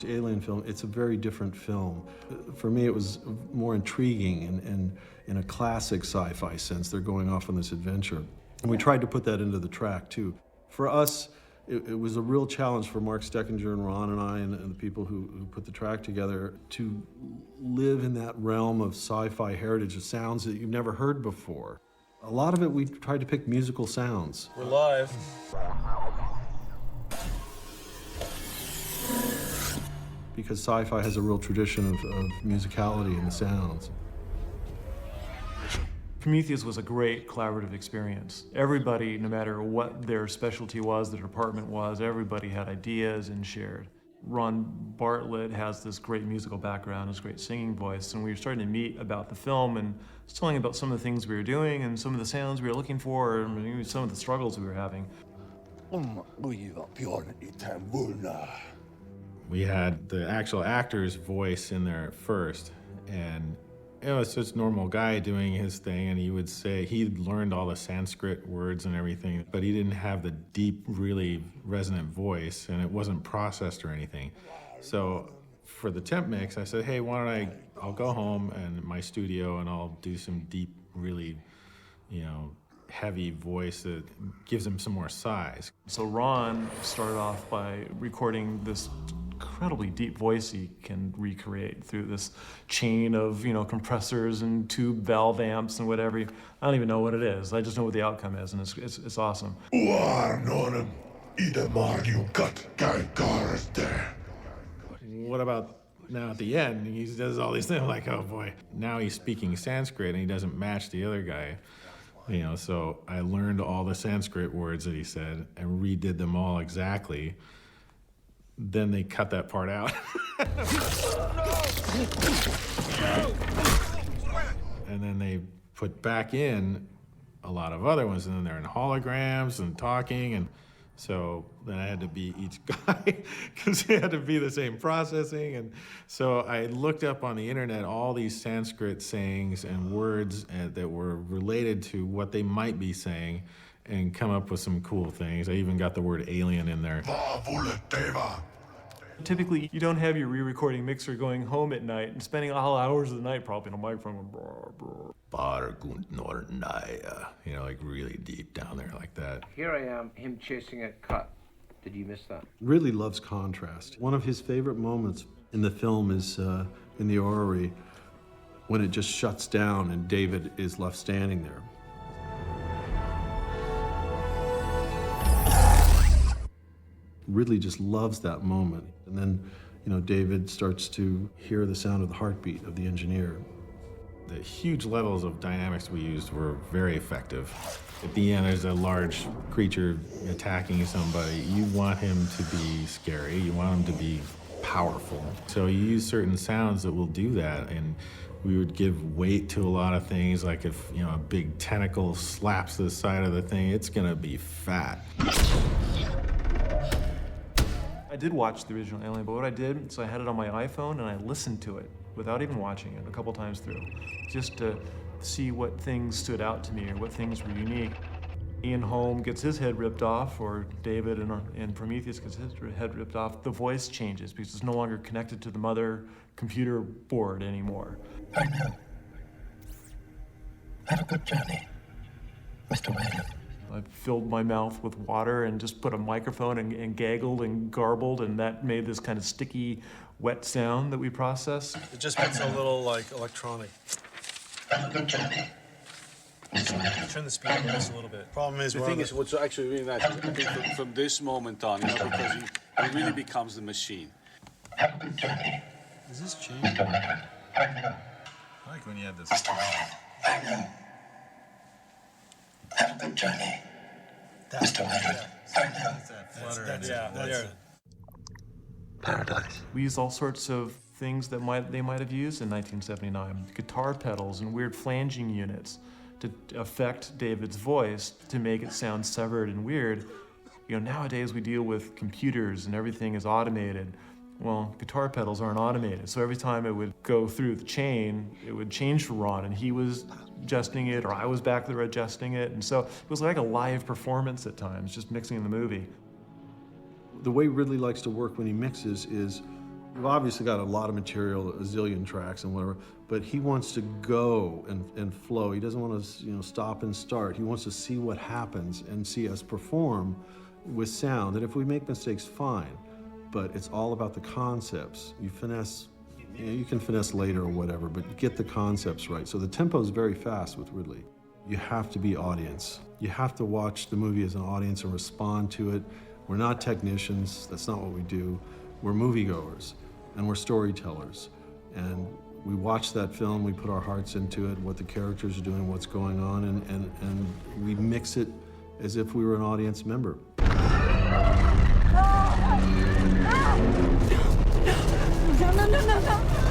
Alien film, it's a very different film. For me, it was more intriguing and in a classic sci-fi sense. They're going off on this adventure. And we tried to put that into the track, too. For us, it was a real challenge for Mark Steckinger and Ron and I and the people who put the track together to live in that realm of sci-fi heritage of sounds that you've never heard before. A lot of it, we tried to pick musical sounds. We're live. Because sci-fi has a real tradition of musicality in the sounds. Prometheus was a great collaborative experience. Everybody, no matter what their specialty was, their department was, everybody had ideas and shared. Ron Bartlett has this great musical background, this great singing voice, and we were starting to meet about the film and telling about some of the things we were doing and some of the sounds we were looking for and some of the struggles we were having. We had the actual actor's voice in there at first, and it was just a normal guy doing his thing, and he would say he'd learned all the Sanskrit words and everything, but he didn't have the deep, really resonant voice, and it wasn't processed or anything. So for the temp mix, I said, hey, why don't I'll go home and my studio and I'll do some deep, really, heavy voice that gives him some more size. So Ron started off by recording this incredibly deep voice he can recreate through this chain of, compressors and tube valve amps and whatever. I don't even know what it is. I just know what the outcome is, and it's awesome. What about now at the end? He does all these things. I'm like, oh boy. Now he's speaking Sanskrit and he doesn't match the other guy. So I learned all the Sanskrit words that he said and redid them all exactly. Then they cut that part out. And then they put back in a lot of other ones, and then they're in holograms and talking, and so then I had to be each guy because they had to be the same processing. And so I looked up on the internet all these Sanskrit sayings and words that were related to what they might be saying and come up with some cool things. I even got the word alien in there. Typically, you don't have your re-recording mixer going home at night and spending all hours of the night probably on a microphone going, like really deep down there like that. Here I am, him chasing a cut. Did you miss that? Really loves contrast. One of his favorite moments in the film is in the orrery when it just shuts down and David is left standing there. Really just loves that moment. And then, David starts to hear the sound of the heartbeat of the engineer. The huge levels of dynamics we used were very effective. At the end, there's a large creature attacking somebody. You want him to be scary. You want him to be powerful. So you use certain sounds that will do that. And we would give weight to a lot of things, like if, a big tentacle slaps the side of the thing, it's gonna be fat. I did watch the original Alien, but what I did, so I had it on my iPhone and I listened to it without even watching it a couple times through, just to see what things stood out to me or what things were unique. Ian Holm gets his head ripped off, or David in Prometheus gets his head ripped off. The voice changes because it's no longer connected to the mother computer board anymore. I know. Have a good journey, Mr. Whalen. I filled my mouth with water and just put a microphone and gaggled and garbled, and that made this kind of sticky, wet sound that we process. It just gets a little, electronic. Have a good journey, Mr. Whalen. Turn the speed up just a little bit. Problem is, the thing is, what's actually really nice, I think from this moment on, because he really becomes the machine. Have a good journey, Is this change? Mr. Whalen. I know. I like when you had this. Mr. Whalen. I know. Have a good journey, Mr. Whalen. I know. That's it. Paradise. We used all sorts of things that they might have used in 1979. Guitar pedals and weird flanging units to affect David's voice to make it sound severed and weird. Nowadays we deal with computers and everything is automated. Well, guitar pedals aren't automated, so every time it would go through the chain, it would change for Ron, and he was adjusting it, or I was back there adjusting it, and so it was like a live performance at times, just mixing the movie. The way Ridley likes to work when he mixes is We've obviously got a lot of material, a zillion tracks and whatever, but he wants to go and flow. He doesn't want to, stop and start. He wants to see what happens and see us perform with sound. And if we make mistakes, fine, but it's all about the concepts. You finesse, you can finesse later or whatever, but get the concepts right. So the tempo is very fast with Ridley. You have to be audience. You have to watch the movie as an audience and respond to it. We're not technicians, that's not what we do. We're moviegoers, and we're storytellers. And we watch that film, we put our hearts into it, what the characters are doing, what's going on, and we mix it as if we were an audience member. No, no, no, no, no.